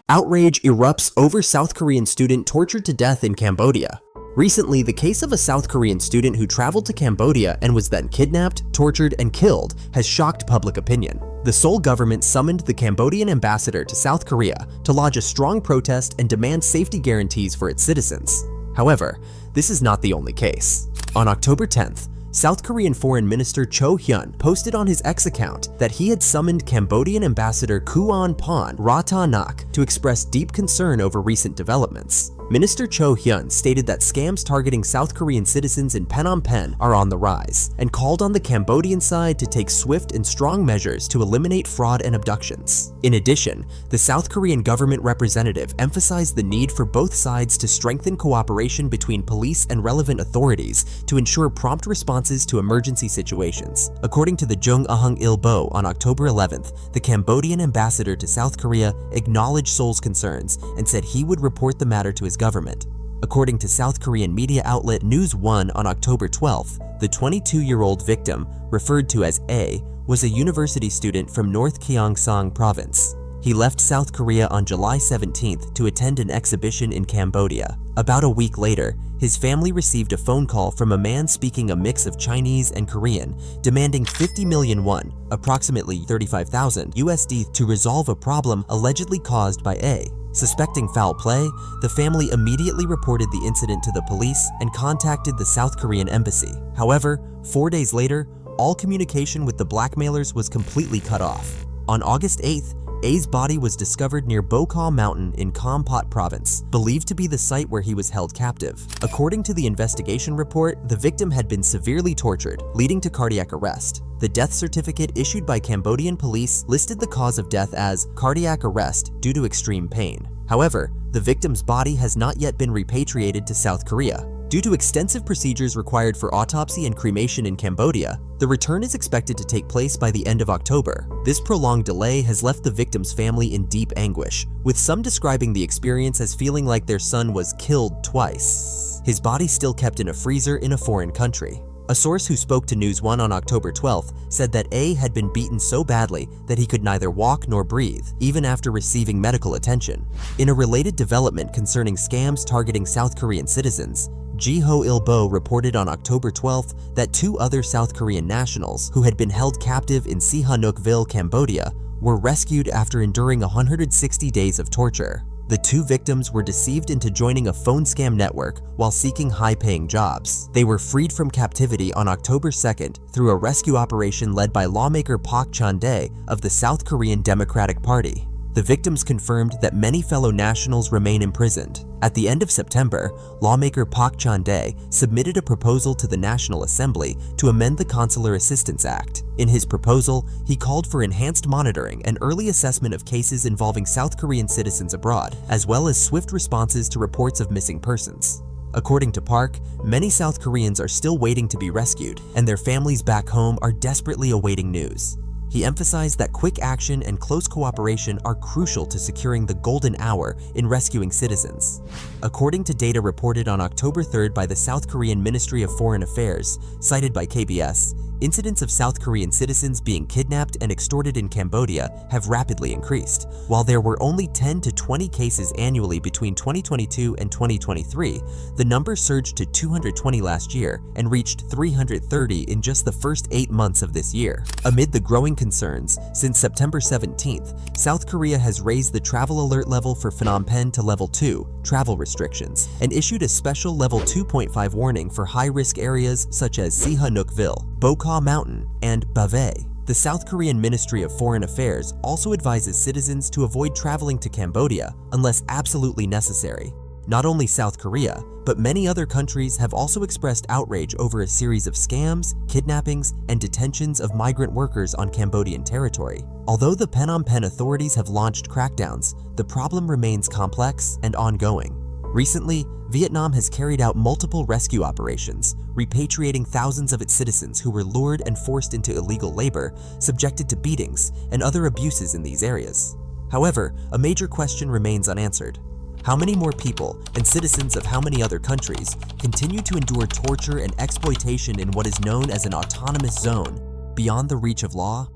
Outrage erupts over South Korean student tortured to death in Cambodia. Recently, the case of a South Korean student who traveled to Cambodia and was then kidnapped, tortured, and killed has shocked public opinion. The Seoul government summoned the Cambodian Ambassador to South Korea to lodge a strong protest and demand safety guarantees for its citizens. However, this is not the only case. On October 10th, South Korean Foreign Minister Cho Hyun posted on his X account that he had summoned Cambodian Ambassador Kuon Rata to express deep concern over recent developments. Minister Cho Hyun stated that scams targeting South Korean citizens in Phnom Penh are on the rise and called on the Cambodian side to take swift and strong measures to eliminate fraud and abductions. In addition, the South Korean government representative emphasized the need for both sides to strengthen cooperation between police and relevant authorities to ensure prompt responses to emergency situations. According to the Jung-ahung Ilbo on October 11th, the Cambodian ambassador to South Korea acknowledged Seoul's concerns and said he would report the matter to his government. According to South Korean media outlet News One on October 12th, the 22-year-old victim, referred to as A, was a university student from North Gyeongsang province. He left South Korea on July 17th to attend an exhibition in Cambodia. About a week later, his family received a phone call from a man speaking a mix of Chinese and Korean, demanding 50 million won, approximately 35,000 USD, to resolve a problem allegedly caused by A. Suspecting foul play, the family immediately reported the incident to the police and contacted the South Korean embassy. However, 4 days later, all communication with the blackmailers was completely cut off. On August 8th, A's body was discovered near Bokal Mountain in Kampot province, believed to be the site where he was held captive. According to the investigation report, the victim had been severely tortured, leading to cardiac arrest. The death certificate issued by Cambodian police listed the cause of death as cardiac arrest due to extreme pain. However, the victim's body has not yet been repatriated to South Korea. Due to extensive procedures required for autopsy and cremation in Cambodia, the return is expected to take place by the end of October. This prolonged delay has left the victim's family in deep anguish, with some describing the experience as feeling like their son was killed twice. His body still kept in a freezer in a foreign country. A source who spoke to News One on October 12th said that A had been beaten so badly that he could neither walk nor breathe, even after receiving medical attention. In a related development concerning scams targeting South Korean citizens, Jiho Ilbo reported on October 12th that 2 other South Korean nationals who had been held captive in Sihanoukville, Cambodia, were rescued after enduring 160 days of torture. The 2 victims were deceived into joining a phone scam network while seeking high-paying jobs. They were freed from captivity on October 2nd through a rescue operation led by lawmaker Park Chan-dae of the South Korean Democratic Party. The victims confirmed that many fellow nationals remain imprisoned. At the end of September, lawmaker Park Chan-dae submitted a proposal to the National Assembly to amend the Consular Assistance Act. In his proposal, he called for enhanced monitoring and early assessment of cases involving South Korean citizens abroad, as well as swift responses to reports of missing persons. According to Park, many South Koreans are still waiting to be rescued, and their families back home are desperately awaiting news. He emphasized that quick action and close cooperation are crucial to securing the golden hour in rescuing citizens. According to data reported on October 3rd by the South Korean Ministry of Foreign Affairs, cited by KBS, incidents of South Korean citizens being kidnapped and extorted in Cambodia have rapidly increased. While there were only 10 to 20 cases annually between 2022 and 2023, the number surged to 220 last year and reached 330 in just the first 8 months of this year. Amid the growing concerns, since September 17th, South Korea has raised the travel alert level for Phnom Penh to level 2, travel restrictions, and issued a special level 2.5 warning for high-risk areas such as Sihanoukville, Bokal Mountain, and Bavay. The South Korean Ministry of Foreign Affairs also advises citizens to avoid traveling to Cambodia unless absolutely necessary. Not only South Korea, but many other countries have also expressed outrage over a series of scams, kidnappings, and detentions of migrant workers on Cambodian territory. Although the Phnom Penh authorities have launched crackdowns, the problem remains complex and ongoing. Recently, Vietnam has carried out multiple rescue operations, repatriating thousands of its citizens who were lured and forced into illegal labor, subjected to beatings, and other abuses in these areas. However, a major question remains unanswered. How many more people and citizens of how many other countries continue to endure torture and exploitation in what is known as an autonomous zone beyond the reach of law?